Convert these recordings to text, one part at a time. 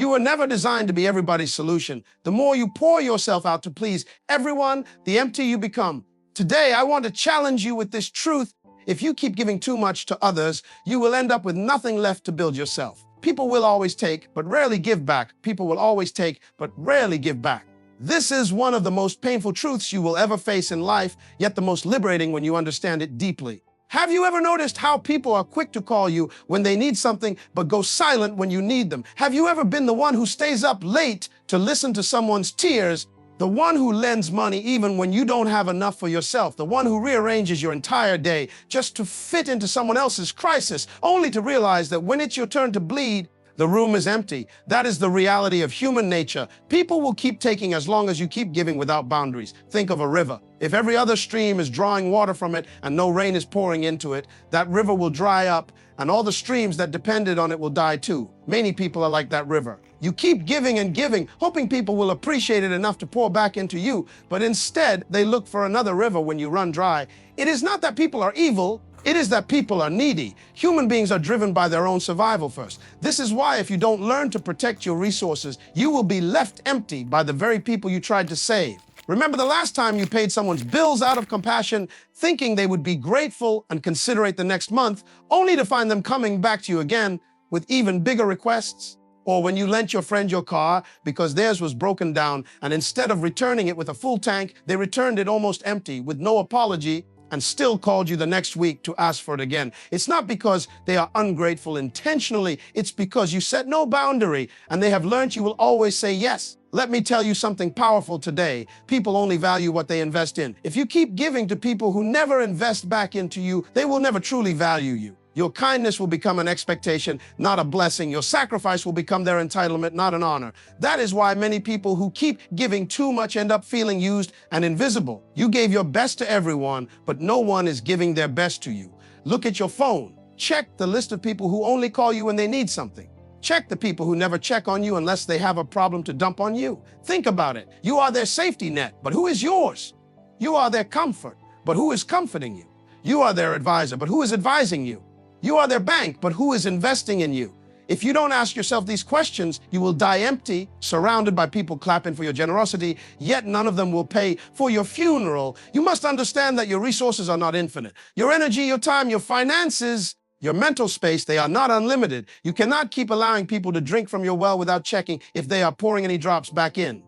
You were never designed to be everybody's solution. The more you pour yourself out to please everyone, the emptier you become. Today, I want to challenge you with this truth. If you keep giving too much to others, you will end up with nothing left to build yourself. People will always take, but rarely give back. People will always take, but rarely give back. This is one of the most painful truths you will ever face in life, yet the most liberating when you understand it deeply. Have you ever noticed how people are quick to call you when they need something, but go silent when you need them? Have you ever been the one who stays up late to listen to someone's tears? The one who lends money even when you don't have enough for yourself, the one who rearranges your entire day just to fit into someone else's crisis, only to realize that when it's your turn to bleed, the room is empty. That is the reality of human nature. People will keep taking as long as you keep giving without boundaries. Think of a river. If every other stream is drawing water from it and no rain is pouring into it, that river will dry up and all the streams that depended on it will die too. Many people are like that river. You keep giving and giving, hoping people will appreciate it enough to pour back into you, but instead they look for another river when you run dry. It is not that people are evil, it is that people are needy. Human beings are driven by their own survival first. This is why if you don't learn to protect your resources, you will be left empty by the very people you tried to save. Remember the last time you paid someone's bills out of compassion, thinking they would be grateful and considerate the next month, only to find them coming back to you again with even bigger requests? Or when you lent your friend your car because theirs was broken down, and instead of returning it with a full tank, they returned it almost empty with no apology and still called you the next week to ask for it again. It's not because they are ungrateful intentionally, it's because you set no boundary and they have learned you will always say yes. Let me tell you something powerful today. People only value what they invest in. If you keep giving to people who never invest back into you, they will never truly value you. Your kindness will become an expectation, not a blessing. Your sacrifice will become their entitlement, not an honor. That is why many people who keep giving too much end up feeling used and invisible. You gave your best to everyone, but no one is giving their best to you. Look at your phone. Check the list of people who only call you when they need something. Check the people who never check on you unless they have a problem to dump on you. Think about it. You are their safety net, but who is yours? You are their comfort, but who is comforting you? You are their advisor, but who is advising you? You are their bank, but who is investing in you? If you don't ask yourself these questions, you will die empty, surrounded by people clapping for your generosity, yet none of them will pay for your funeral. You must understand that your resources are not infinite. Your energy, your time, your finances, your mental space, they are not unlimited. You cannot keep allowing people to drink from your well without checking if they are pouring any drops back in.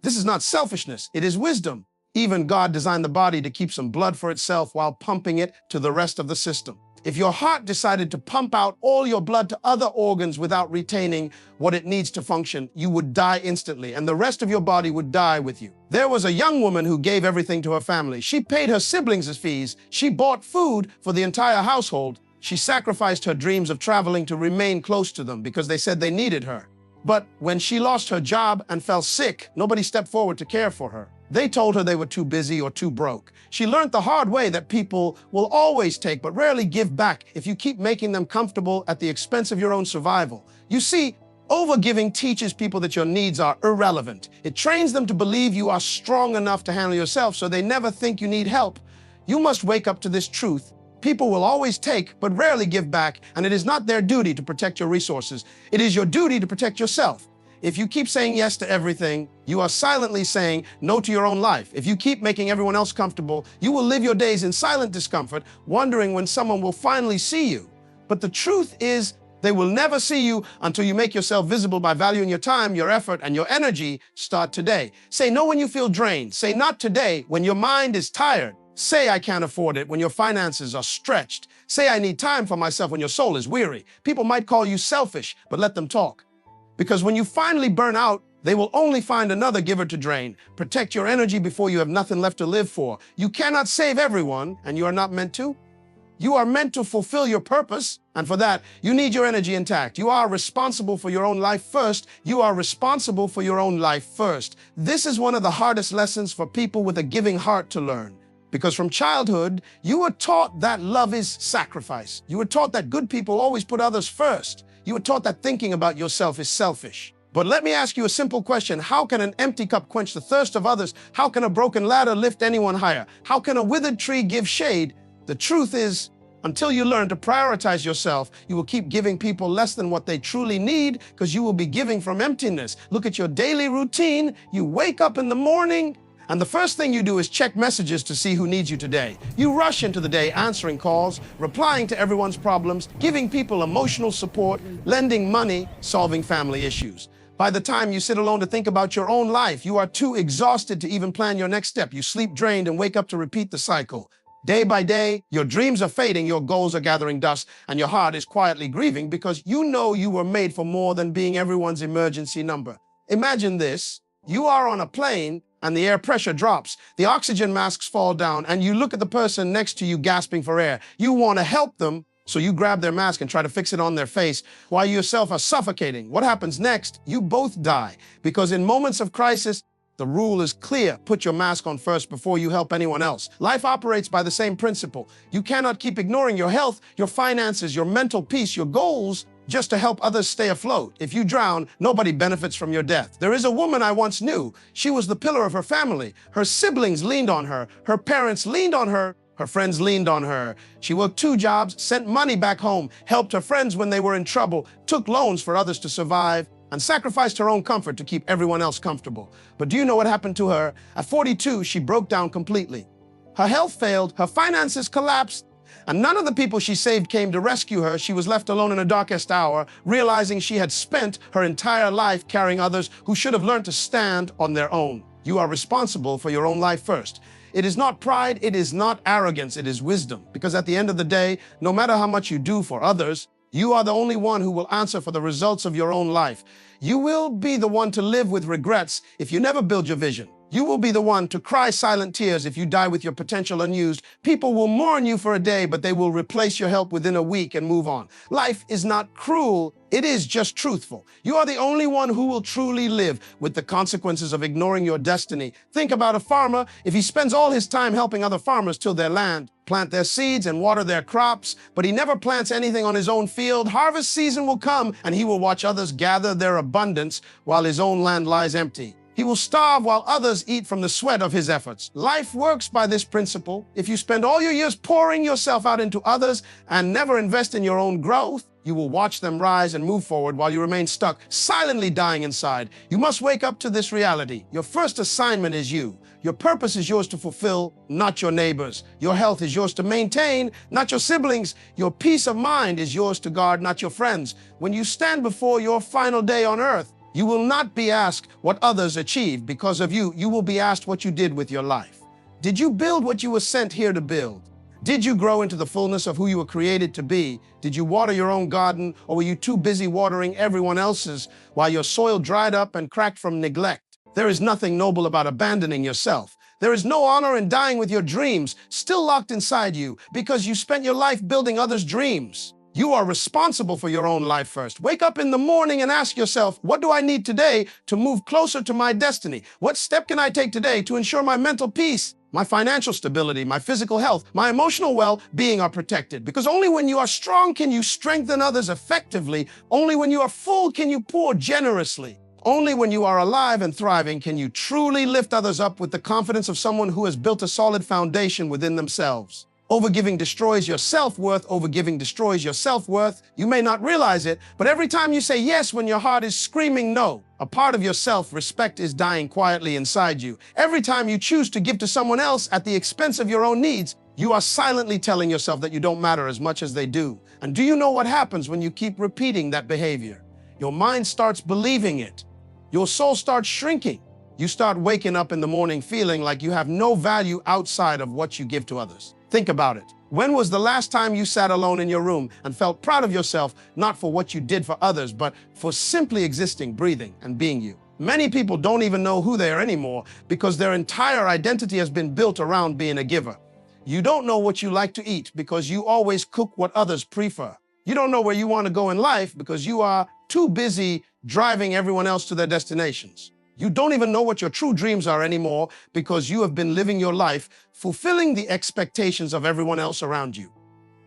This is not selfishness, it is wisdom. Even God designed the body to keep some blood for itself while pumping it to the rest of the system. If your heart decided to pump out all your blood to other organs without retaining what it needs to function, you would die instantly, and the rest of your body would die with you. There was a young woman who gave everything to her family. She paid her siblings' fees. She bought food for the entire household. She sacrificed her dreams of traveling to remain close to them because they said they needed her. But when she lost her job and fell sick, nobody stepped forward to care for her. They told her they were too busy or too broke. She learned the hard way that people will always take but rarely give back if you keep making them comfortable at the expense of your own survival. You see, overgiving teaches people that your needs are irrelevant. It trains them to believe you are strong enough to handle yourself, so they never think you need help. You must wake up to this truth. People will always take but rarely give back, and it is not their duty to protect your resources. It is your duty to protect yourself. If you keep saying yes to everything, you are silently saying no to your own life. If you keep making everyone else comfortable, you will live your days in silent discomfort, wondering when someone will finally see you. But the truth is, they will never see you until you make yourself visible by valuing your time, your effort, and your energy. Start today. Say no when you feel drained. Say not today when your mind is tired. Say I can't afford it when your finances are stretched. Say I need time for myself when your soul is weary. People might call you selfish, but let them talk. Because when you finally burn out, they will only find another giver to drain. Protect your energy before you have nothing left to live for. You cannot save everyone, and you are not meant to. You are meant to fulfill your purpose, and for that, you need your energy intact. You are responsible for your own life first. You are responsible for your own life first. This is one of the hardest lessons for people with a giving heart to learn. Because from childhood, you were taught that love is sacrifice. You were taught that good people always put others first. You were taught that thinking about yourself is selfish. But let me ask you a simple question. How can an empty cup quench the thirst of others? How can a broken ladder lift anyone higher? How can a withered tree give shade? The truth is, Until you learn to prioritize yourself, you will keep giving people less than what they truly need because you will be giving from emptiness. Look at your daily routine. You wake up in the morning, and the first thing you do is check messages to see who needs you today. You rush into the day answering calls, replying to everyone's problems, giving people emotional support, lending money, solving family issues. By the time you sit alone to think about your own life, you are too exhausted to even plan your next step. You sleep drained and wake up to repeat the cycle. Day by day, your dreams are fading, your goals are gathering dust, and your heart is quietly grieving because you know you were made for more than being everyone's emergency number. Imagine this. You are on a plane and the air pressure drops, the oxygen masks fall down, and you look at the person next to you gasping for air. You want to help them, so you grab their mask and try to fix it on their face while you yourself are suffocating. What happens next? You both die, because in moments of crisis, the rule is clear. Put your mask on first before you help anyone else. Life operates by the same principle. You cannot keep ignoring your health, your finances, your mental peace, your goals, just to help others stay afloat. If you drown, nobody benefits from your death. There is a woman I once knew. She was the pillar of her family. Her siblings leaned on her. Her parents leaned on her. Her friends leaned on her. She worked 2 jobs, sent money back home, helped her friends when they were in trouble, took loans for others to survive, and sacrificed her own comfort to keep everyone else comfortable. But do you know what happened to her? At 42, she broke down completely. Her health failed, her finances collapsed, and none of the people she saved came to rescue her. She was left alone in her darkest hour, realizing she had spent her entire life carrying others who should have learned to stand on their own. You are responsible for your own life first. It is not pride, it is not arrogance, it is wisdom. Because at the end of the day, no matter how much you do for others, you are the only one who will answer for the results of your own life. You will be the one to live with regrets if you never build your vision. You will be the one to cry silent tears if you die with your potential unused. People will mourn you for a day, but they will replace your help within a week and move on. Life is not cruel, it is just truthful. You are the only one who will truly live with the consequences of ignoring your destiny. Think about a farmer. If he spends all his time helping other farmers till their land, plant their seeds and water their crops, but he never plants anything on his own field, harvest season will come and he will watch others gather their abundance while his own land lies empty. He will starve while others eat from the sweat of his efforts. Life works by this principle. If you spend all your years pouring yourself out into others and never invest in your own growth, you will watch them rise and move forward while you remain stuck, silently dying inside. You must wake up to this reality. Your first assignment is you. Your purpose is yours to fulfill, not your neighbors. Your health is yours to maintain, not your siblings. Your peace of mind is yours to guard, not your friends. When you stand before your final day on earth, you will not be asked what others achieved because of you. You will be asked what you did with your life. Did you build what you were sent here to build? Did you grow into the fullness of who you were created to be? Did you water your own garden, or were you too busy watering everyone else's while your soil dried up and cracked from neglect? There is nothing noble about abandoning yourself. There is no honor in dying with your dreams still locked inside you because you spent your life building others' dreams. You are responsible for your own life first. Wake up in the morning and ask yourself, what do I need today to move closer to my destiny? What step can I take today to ensure my mental peace, my financial stability, my physical health, my emotional well-being are protected? Because only when you are strong can you strengthen others effectively. Only when you are full can you pour generously. Only when you are alive and thriving can you truly lift others up with the confidence of someone who has built a solid foundation within themselves. Overgiving destroys your self-worth. Overgiving destroys your self-worth. You may not realize it, but every time you say yes when your heart is screaming no, a part of your self-respect is dying quietly inside you. Every time you choose to give to someone else at the expense of your own needs, you are silently telling yourself that you don't matter as much as they do. And do you know what happens when you keep repeating that behavior? Your mind starts believing it. Your soul starts shrinking. You start waking up in the morning feeling like you have no value outside of what you give to others. Think about it. When was the last time you sat alone in your room and felt proud of yourself, not for what you did for others, but for simply existing, breathing, and being you? Many people don't even know who they are anymore because their entire identity has been built around being a giver. You don't know what you like to eat because you always cook what others prefer. You don't know where you want to go in life because you are too busy driving everyone else to their destinations. You don't even know what your true dreams are anymore because you have been living your life fulfilling the expectations of everyone else around you.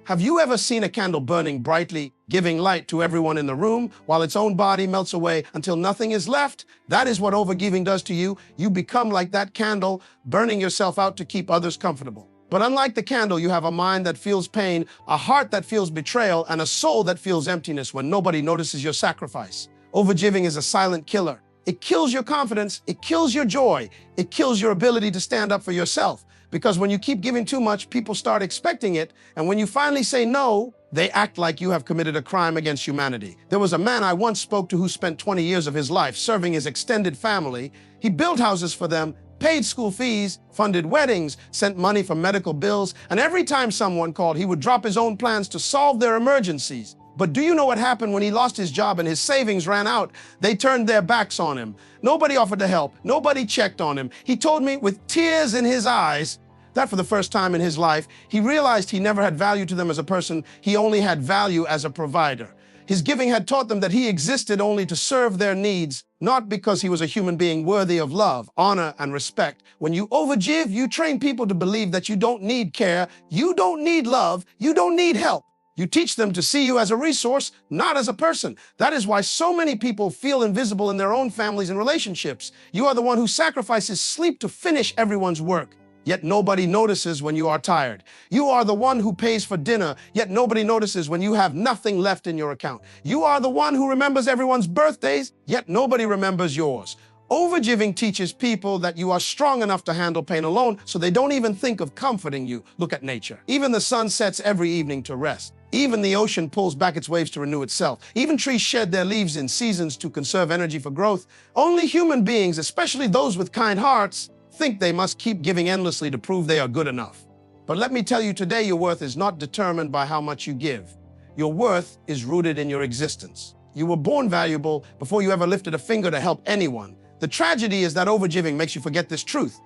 Have you ever seen a candle burning brightly, giving light to everyone in the room while its own body melts away until nothing is left? That is what overgiving does to you. You become like that candle, burning yourself out to keep others comfortable. But unlike the candle, you have a mind that feels pain, a heart that feels betrayal, and a soul that feels emptiness when nobody notices your sacrifice. Overgiving is a silent killer. It kills your confidence, it kills your joy, it kills your ability to stand up for yourself. Because when you keep giving too much, people start expecting it, and when you finally say no, they act like you have committed a crime against humanity. There was a man I once spoke to who spent 20 years of his life serving his extended family. He built houses for them, paid school fees, funded weddings, sent money for medical bills, and every time someone called, he would drop his own plans to solve their emergencies. But do you know what happened when he lost his job and his savings ran out? They turned their backs on him. Nobody offered to help. Nobody checked on him. He told me with tears in his eyes that for the first time in his life, he realized he never had value to them as a person. He only had value as a provider. His giving had taught them that he existed only to serve their needs, not because he was a human being worthy of love, honor, and respect. When you overgive, you train people to believe that you don't need care, you don't need love, you don't need help. You teach them to see you as a resource, not as a person. That is why so many people feel invisible in their own families and relationships. You are the one who sacrifices sleep to finish everyone's work, yet nobody notices when you are tired. You are the one who pays for dinner, yet nobody notices when you have nothing left in your account. You are the one who remembers everyone's birthdays, yet nobody remembers yours. Overgiving teaches people that you are strong enough to handle pain alone, so they don't even think of comforting you. Look at nature. Even the sun sets every evening to rest. Even the ocean pulls back its waves to renew itself. Even trees shed their leaves in seasons to conserve energy for growth. Only human beings, especially those with kind hearts, think they must keep giving endlessly to prove they are good enough. But let me tell you today, your worth is not determined by how much you give. Your worth is rooted in your existence. You were born valuable before you ever lifted a finger to help anyone. The tragedy is that overgiving makes you forget this truth.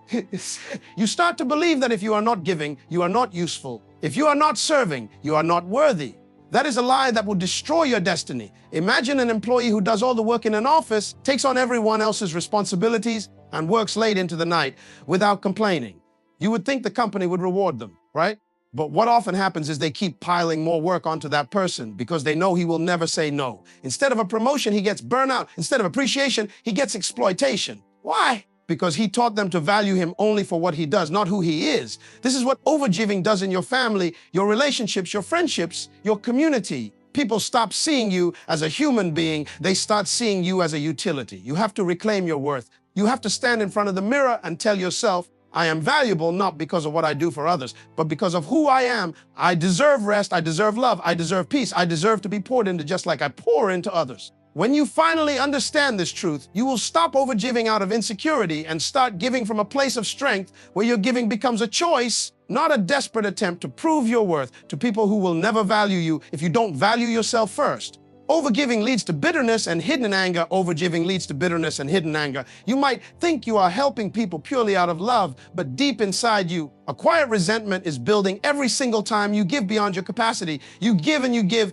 You start to believe that if you are not giving, you are not useful. If you are not serving, you are not worthy. That is a lie that will destroy your destiny. Imagine an employee who does all the work in an office, takes on everyone else's responsibilities, and works late into the night without complaining. You would think the company would reward them, right? But what often happens is they keep piling more work onto that person because they know he will never say no. Instead of a promotion, he gets burnout. Instead of appreciation, he gets exploitation. Why? Because he taught them to value him only for what he does, not who he is. This is what overgiving does in your family, your relationships, your friendships, your community. People stop seeing you as a human being. They start seeing you as a utility. You have to reclaim your worth. You have to stand in front of the mirror and tell yourself, I am valuable not because of what I do for others, but because of who I am. I deserve rest, I deserve love, I deserve peace, I deserve to be poured into just like I pour into others. When you finally understand this truth, you will stop overgiving out of insecurity and start giving from a place of strength where your giving becomes a choice, not a desperate attempt to prove your worth to people who will never value you if you don't value yourself first. Overgiving leads to bitterness and hidden anger. Overgiving leads to bitterness and hidden anger. You might think you are helping people purely out of love, but deep inside you, a quiet resentment is building every single time you give beyond your capacity. You give,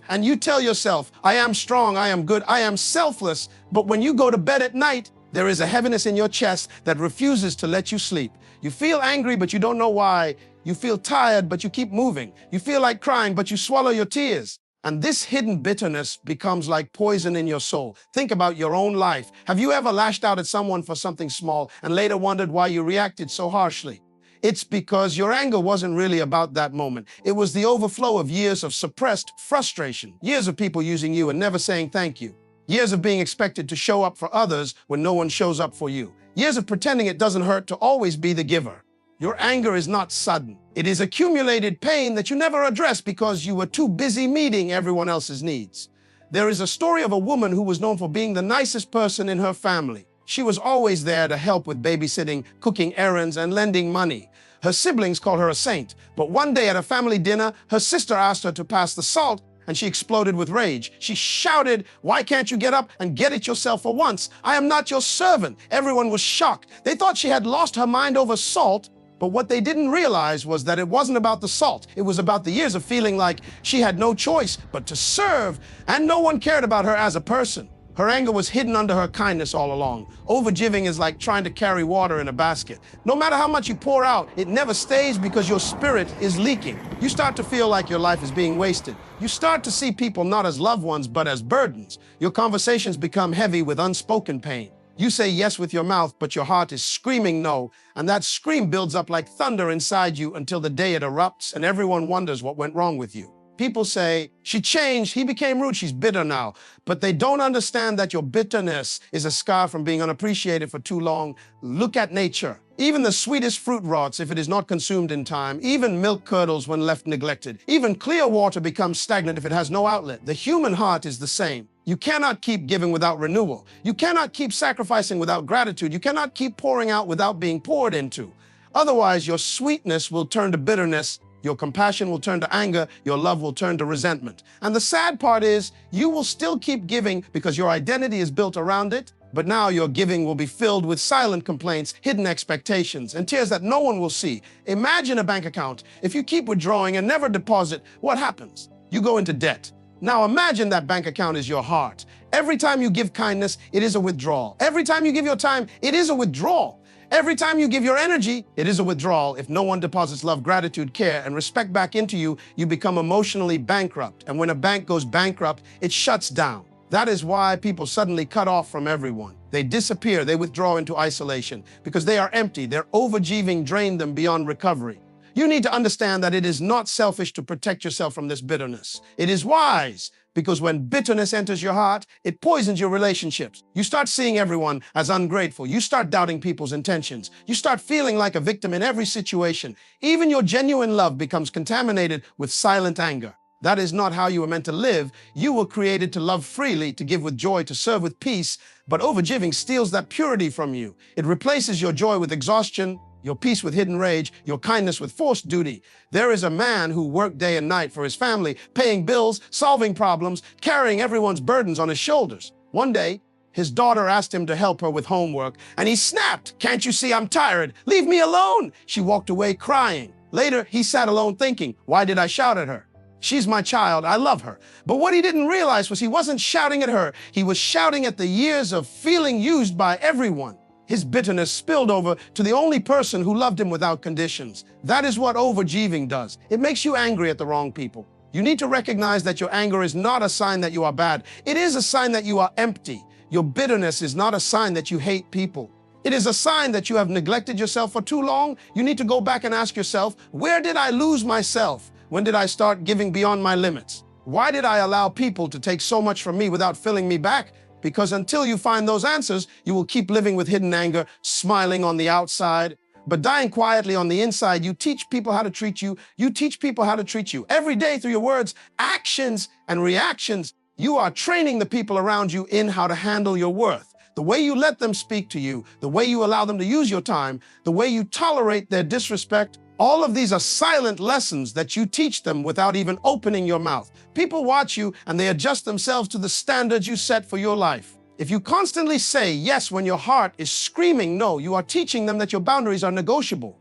and you tell yourself, I am strong, I am good, I am selfless. But when you go to bed at night, there is a heaviness in your chest that refuses to let you sleep. You feel angry, but you don't know why. You feel tired, but you keep moving. You feel like crying, but you swallow your tears. And this hidden bitterness becomes like poison in your soul. Think about your own life. Have you ever lashed out at someone for something small and later wondered why you reacted so harshly? It's because your anger wasn't really about that moment. It was the overflow of years of suppressed frustration, years of people using you and never saying thank you, years of being expected to show up for others when no one shows up for you, years of pretending it doesn't hurt to always be the giver. Your anger is not sudden. It is accumulated pain that you never addressed because you were too busy meeting everyone else's needs. There is a story of a woman who was known for being the nicest person in her family. She was always there to help with babysitting, cooking errands, and lending money. Her siblings called her a saint, but one day at a family dinner, her sister asked her to pass the salt, and she exploded with rage. She shouted, "Why can't you get up and get it yourself for once? I am not your servant." Everyone was shocked. They thought she had lost her mind over salt, but what they didn't realize was that it wasn't about the salt. It was about the years of feeling like she had no choice but to serve, and no one cared about her as a person. Her anger was hidden under her kindness all along. Overgiving is like trying to carry water in a basket. No matter how much you pour out, it never stays because your spirit is leaking. You start to feel like your life is being wasted. You start to see people not as loved ones, but as burdens. Your conversations become heavy with unspoken pain. You say yes with your mouth, but your heart is screaming no, and that scream builds up like thunder inside you until the day it erupts and everyone wonders what went wrong with you. People say, she changed, he became rude, she's bitter now. But they don't understand that your bitterness is a scar from being unappreciated for too long. Look at nature. Even the sweetest fruit rots if it is not consumed in time. Even milk curdles when left neglected. Even clear water becomes stagnant if it has no outlet. The human heart is the same. You cannot keep giving without renewal. You cannot keep sacrificing without gratitude. You cannot keep pouring out without being poured into. Otherwise, your sweetness will turn to bitterness. Your compassion will turn to anger, your love will turn to resentment. And the sad part is, you will still keep giving because your identity is built around it, but now your giving will be filled with silent complaints, hidden expectations, and tears that no one will see. Imagine a bank account. If you keep withdrawing and never deposit, what happens? You go into debt. Now imagine that bank account is your heart. Every time you give kindness, it is a withdrawal. Every time you give your time, it is a withdrawal. Every time you give your energy, it is a withdrawal. If no one deposits love, gratitude, care, and respect back into you, you become emotionally bankrupt. And when a bank goes bankrupt, it shuts down. That is why people suddenly cut off from everyone. They disappear, they withdraw into isolation because they are empty. Their overachieving drained them beyond recovery. You need to understand that it is not selfish to protect yourself from this bitterness. It is wise. Because when bitterness enters your heart, it poisons your relationships. You start seeing everyone as ungrateful. You start doubting people's intentions. You start feeling like a victim in every situation. Even your genuine love becomes contaminated with silent anger. That is not how you were meant to live. You were created to love freely, to give with joy, to serve with peace. But overgiving steals that purity from you. It replaces your joy with exhaustion, your peace with hidden rage, your kindness with forced duty. There is a man who worked day and night for his family, paying bills, solving problems, carrying everyone's burdens on his shoulders. One day, his daughter asked him to help her with homework, and he snapped, "Can't you see I'm tired? Leave me alone!" She walked away crying. Later, he sat alone thinking, why did I shout at her? She's my child, I love her. But what he didn't realize was he wasn't shouting at her. He was shouting at the years of feeling used by everyone. His bitterness spilled over to the only person who loved him without conditions. That is what overachieving does. It makes you angry at the wrong people. You need to recognize that your anger is not a sign that you are bad. It is a sign that you are empty. Your bitterness is not a sign that you hate people. It is a sign that you have neglected yourself for too long. You need to go back and ask yourself, where did I lose myself? When did I start giving beyond my limits? Why did I allow people to take so much from me without filling me back? Because until you find those answers, you will keep living with hidden anger, smiling on the outside, but dying quietly on the inside. You teach people how to treat you. You teach people how to treat you. Every day through your words, actions, and reactions, you are training the people around you in how to handle your worth. The way you let them speak to you, the way you allow them to use your time, the way you tolerate their disrespect, all of these are silent lessons that you teach them without even opening your mouth. People watch you and they adjust themselves to the standards you set for your life. If you constantly say yes when your heart is screaming no, you are teaching them that your boundaries are negotiable.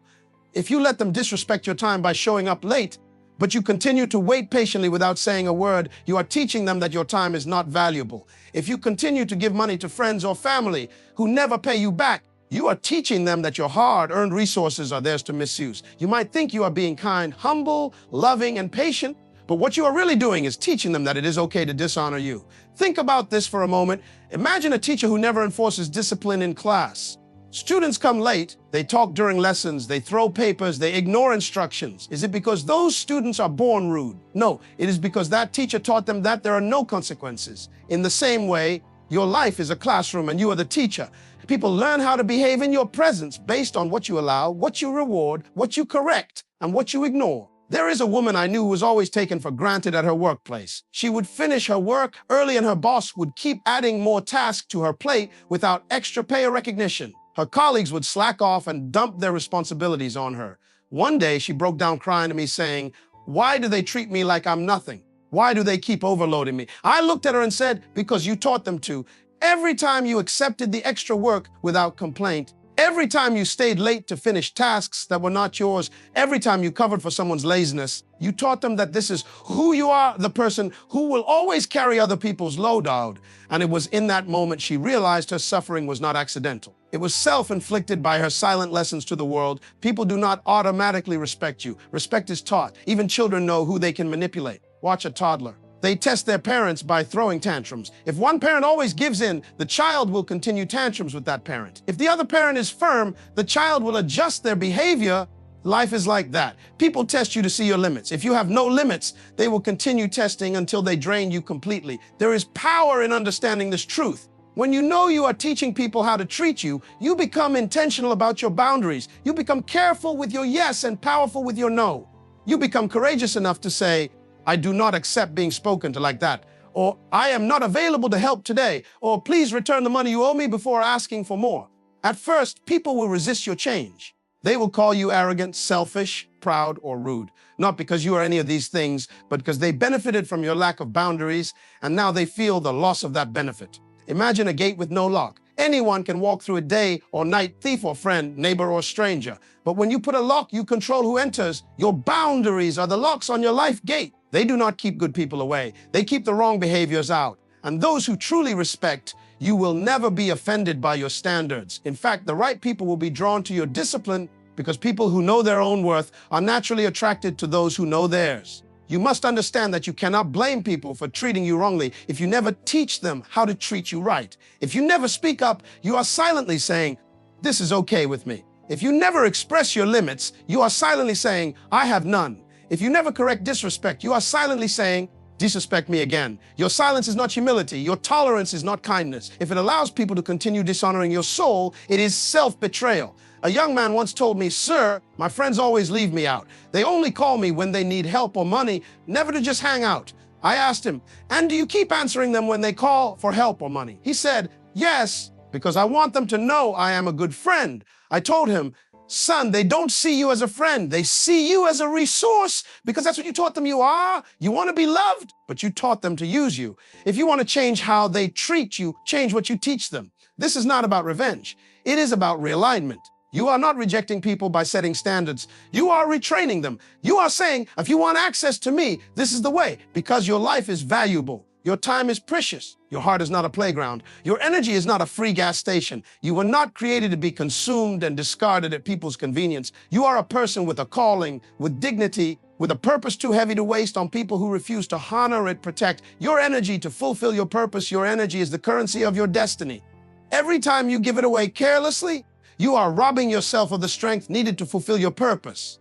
If you let them disrespect your time by showing up late, but you continue to wait patiently without saying a word, you are teaching them that your time is not valuable. If you continue to give money to friends or family who never pay you back, you are teaching them that your hard-earned resources are theirs to misuse. You might think you are being kind, humble, loving, and patient, but what you are really doing is teaching them that it is okay to dishonor you. Think about this for a moment. Imagine a teacher who never enforces discipline in class. Students come late, they talk during lessons, they throw papers, they ignore instructions. Is it because those students are born rude? No, it is because that teacher taught them that there are no consequences. In the same way, your life is a classroom and you are the teacher. People learn how to behave in your presence based on what you allow, what you reward, what you correct, and what you ignore. There is a woman I knew who was always taken for granted at her workplace. She would finish her work early and her boss would keep adding more tasks to her plate without extra pay or recognition. Her colleagues would slack off and dump their responsibilities on her. One day, she broke down crying to me saying, "Why do they treat me like I'm nothing? Why do they keep overloading me?" I looked at her and said, "Because you taught them to. Every time you accepted the extra work without complaint, every time you stayed late to finish tasks that were not yours, every time you covered for someone's laziness, you taught them that this is who you are, the person who will always carry other people's load out." And it was in that moment she realized her suffering was not accidental. It was self-inflicted by her silent lessons to the world. People do not automatically respect you. Respect is taught. Even children know who they can manipulate. Watch a toddler. They test their parents by throwing tantrums. If one parent always gives in, the child will continue tantrums with that parent. If the other parent is firm, the child will adjust their behavior. Life is like that. People test you to see your limits. If you have no limits, they will continue testing until they drain you completely. There is power in understanding this truth. When you know you are teaching people how to treat you, you become intentional about your boundaries. You become careful with your yes and powerful with your no. You become courageous enough to say, I do not accept being spoken to like that. Or I am not available to help today. Or please return the money you owe me before asking for more. At first, people will resist your change. They will call you arrogant, selfish, proud, or rude. Not because you are any of these things, but because they benefited from your lack of boundaries, and now they feel the loss of that benefit. Imagine a gate with no lock. Anyone can walk through it day or night, thief or friend, neighbor or stranger. But when you put a lock, you control who enters. Your boundaries are the locks on your life gate. They do not keep good people away. They keep the wrong behaviors out. And those who truly respect, you will never be offended by your standards. In fact, the right people will be drawn to your discipline because people who know their own worth are naturally attracted to those who know theirs. You must understand that you cannot blame people for treating you wrongly if you never teach them how to treat you right. If you never speak up, you are silently saying, this is okay with me. If you never express your limits, you are silently saying, I have none. If you never correct disrespect, you are silently saying, disrespect me again. Your silence is not humility. Your tolerance is not kindness. If it allows people to continue dishonoring your soul, it is self-betrayal. A young man once told me, sir, my friends always leave me out. They only call me when they need help or money, never to just hang out. I asked him, and do you keep answering them when they call for help or money? He said, yes, because I want them to know I am a good friend. I told him, son, they don't see you as a friend. They see you as a resource because that's what you taught them you are. You want to be loved, but you taught them to use you. If you want to change how they treat you, change what you teach them. This is not about revenge. It is about realignment. You are not rejecting people by setting standards. You are retraining them. You are saying, if you want access to me, this is the way, because your life is valuable. Your time is precious. Your heart is not a playground. Your energy is not a free gas station. You were not created to be consumed and discarded at people's convenience. You are a person with a calling, with dignity, with a purpose too heavy to waste on people who refuse to honor and protect your energy to fulfill your purpose. Your energy is the currency of your destiny. Every time you give it away carelessly, you are robbing yourself of the strength needed to fulfill your purpose.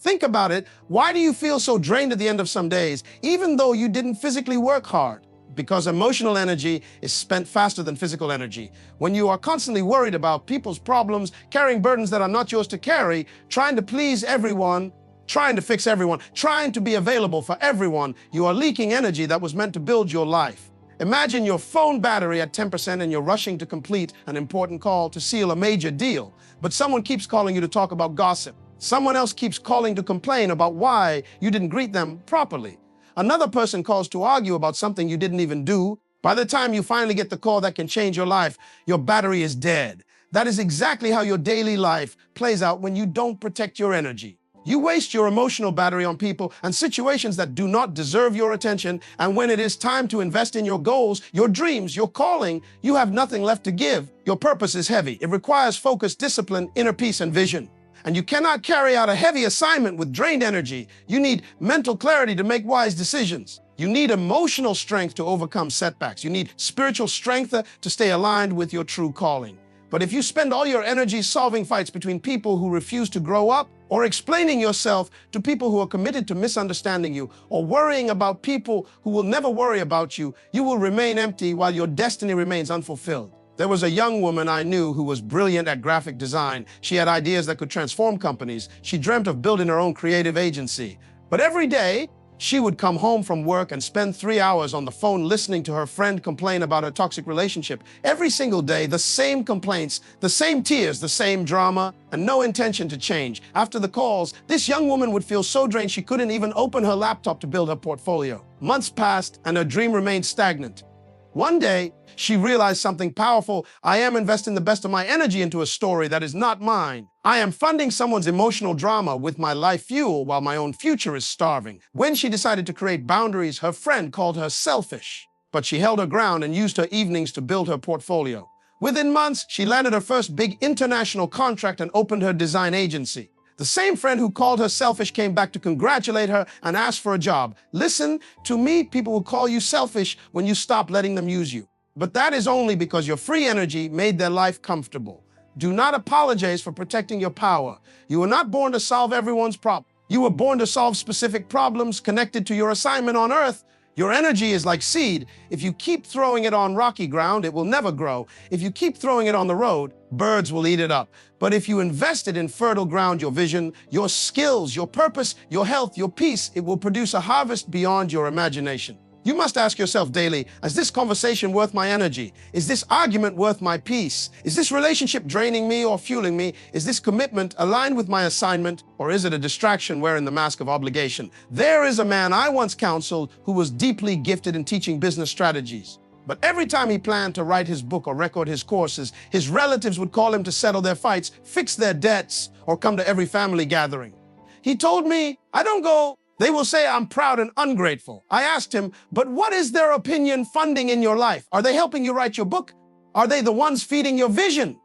Think about it. Why do you feel so drained at the end of some days, even though you didn't physically work hard? Because emotional energy is spent faster than physical energy. When you are constantly worried about people's problems, carrying burdens that are not yours to carry, trying to please everyone, trying to fix everyone, trying to be available for everyone, you are leaking energy that was meant to build your life. Imagine your phone battery at 10% and you're rushing to complete an important call to seal a major deal, but someone keeps calling you to talk about gossip. Someone else keeps calling to complain about why you didn't greet them properly. Another person calls to argue about something you didn't even do. By the time you finally get the call that can change your life, your battery is dead. That is exactly how your daily life plays out when you don't protect your energy. You waste your emotional battery on people and situations that do not deserve your attention, and when it is time to invest in your goals, your dreams, your calling, you have nothing left to give. Your purpose is heavy. It requires focus, discipline, inner peace, and vision. And you cannot carry out a heavy assignment with drained energy. You need mental clarity to make wise decisions. You need emotional strength to overcome setbacks. You need spiritual strength to stay aligned with your true calling. But if you spend all your energy solving fights between people who refuse to grow up, or explaining yourself to people who are committed to misunderstanding you, or worrying about people who will never worry about you, you will remain empty while your destiny remains unfulfilled. There was a young woman I knew who was brilliant at graphic design. She had ideas that could transform companies. She dreamt of building her own creative agency. But every day, she would come home from work and spend 3 hours on the phone listening to her friend complain about her toxic relationship. Every single day, the same complaints, the same tears, the same drama, and no intention to change. After the calls, this young woman would feel so drained she couldn't even open her laptop to build her portfolio. Months passed, and her dream remained stagnant. One day, she realized something powerful. I am investing the best of my energy into a story that is not mine. I am funding someone's emotional drama with my life fuel while my own future is starving. When she decided to create boundaries, her friend called her selfish. But she held her ground and used her evenings to build her portfolio. Within months, she landed her first big international contract and opened her design agency. The same friend who called her selfish came back to congratulate her and ask for a job. Listen, to me, people will call you selfish when you stop letting them use you. But that is only because your free energy made their life comfortable. Do not apologize for protecting your power. You were not born to solve everyone's problem. You were born to solve specific problems connected to your assignment on earth. Your energy is like seed. If you keep throwing it on rocky ground, it will never grow. If you keep throwing it on the road, birds will eat it up. But if you invest it in fertile ground, your vision, your skills, your purpose, your health, your peace, it will produce a harvest beyond your imagination. You must ask yourself daily, is this conversation worth my energy? Is this argument worth my peace? Is this relationship draining me or fueling me? Is this commitment aligned with my assignment, or is it a distraction wearing the mask of obligation? There is a man I once counseled who was deeply gifted in teaching business strategies. But every time he planned to write his book or record his courses, his relatives would call him to settle their fights, fix their debts, or come to every family gathering. He told me, I don't go. They will say I'm proud and ungrateful. I asked him, but what is their opinion funding in your life? Are they helping you write your book? Are they the ones feeding your vision?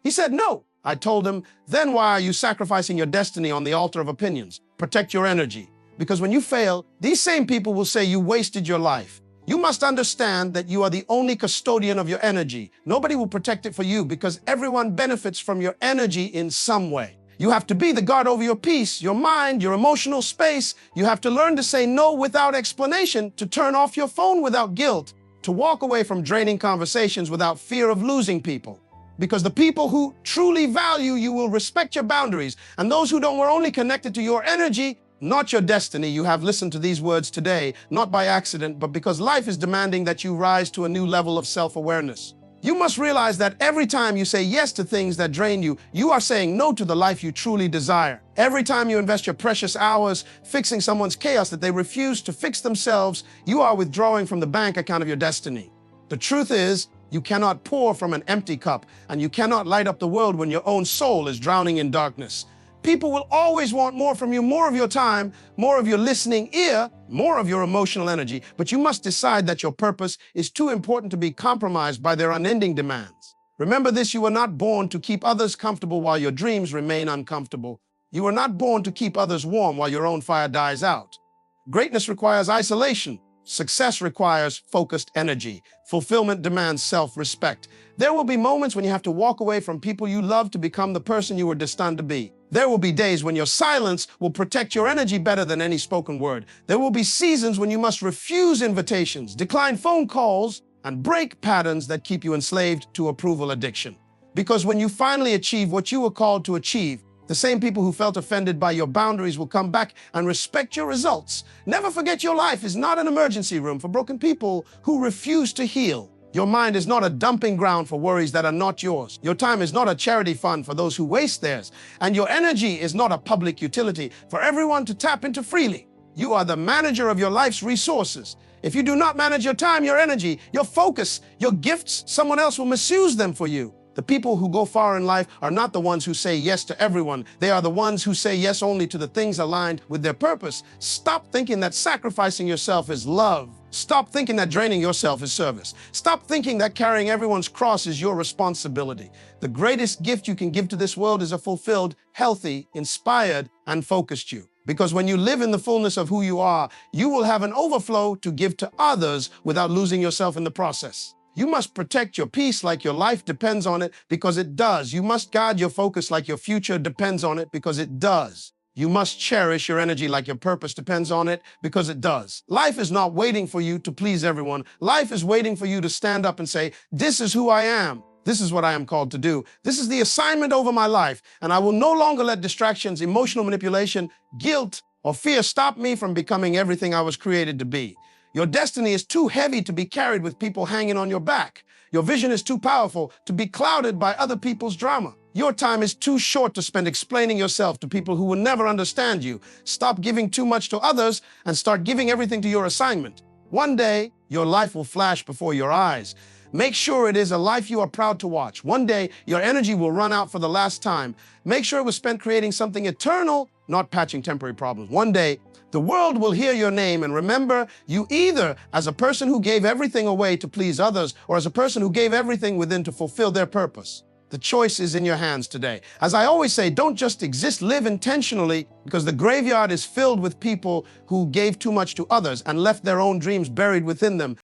He said, no. I told him, then why are you sacrificing your destiny on the altar of opinions? Protect your energy. Because when you fail, these same people will say you wasted your life. You must understand that you are the only custodian of your energy. Nobody will protect it for you because everyone benefits from your energy in some way. You have to be the guard over your peace, your mind, your emotional space. You have to learn to say no without explanation, to turn off your phone without guilt, to walk away from draining conversations without fear of losing people. Because the people who truly value you will respect your boundaries, and those who don't were only connected to your energy, not your destiny. You have listened to these words today, not by accident, but because life is demanding that you rise to a new level of self-awareness. You must realize that every time you say yes to things that drain you, you are saying no to the life you truly desire. Every time you invest your precious hours fixing someone's chaos that they refuse to fix themselves, you are withdrawing from the bank account of your destiny. The truth is, you cannot pour from an empty cup, and you cannot light up the world when your own soul is drowning in darkness. People will always want more from you, more of your time, more of your listening ear, more of your emotional energy. But you must decide that your purpose is too important to be compromised by their unending demands. Remember this, you were not born to keep others comfortable while your dreams remain uncomfortable. You were not born to keep others warm while your own fire dies out. Greatness requires isolation. Success requires focused energy. Fulfillment demands self-respect. There will be moments when you have to walk away from people you love to become the person you were destined to be. There will be days when your silence will protect your energy better than any spoken word. There will be seasons when you must refuse invitations, decline phone calls, and break patterns that keep you enslaved to approval addiction. Because when you finally achieve what you were called to achieve, the same people who felt offended by your boundaries will come back and respect your results. Never forget, your life is not an emergency room for broken people who refuse to heal. Your mind is not a dumping ground for worries that are not yours. Your time is not a charity fund for those who waste theirs. And your energy is not a public utility for everyone to tap into freely. You are the manager of your life's resources. If you do not manage your time, your energy, your focus, your gifts, someone else will misuse them for you. The people who go far in life are not the ones who say yes to everyone. They are the ones who say yes only to the things aligned with their purpose. Stop thinking that sacrificing yourself is love. Stop thinking that draining yourself is service. Stop thinking that carrying everyone's cross is your responsibility. The greatest gift you can give to this world is a fulfilled, healthy, inspired, and focused you. Because when you live in the fullness of who you are, you will have an overflow to give to others without losing yourself in the process. You must protect your peace like your life depends on it, because it does. You must guard your focus like your future depends on it, because it does. You must cherish your energy like your purpose depends on it, because it does. Life is not waiting for you to please everyone. Life is waiting for you to stand up and say, this is who I am. This is what I am called to do. This is the assignment over my life, and I will no longer let distractions, emotional manipulation, guilt, or fear stop me from becoming everything I was created to be. Your destiny is too heavy to be carried with people hanging on your back. Your vision is too powerful to be clouded by other people's drama. Your time is too short to spend explaining yourself to people who will never understand you. Stop giving too much to others and start giving everything to your assignment. One day, your life will flash before your eyes. Make sure it is a life you are proud to watch. One day, your energy will run out for the last time. Make sure it was spent creating something eternal, not patching temporary problems. One day, the world will hear your name and remember you either as a person who gave everything away to please others, or as a person who gave everything within to fulfill their purpose. The choice is in your hands today. As I always say, don't just exist, live intentionally, because the graveyard is filled with people who gave too much to others and left their own dreams buried within them.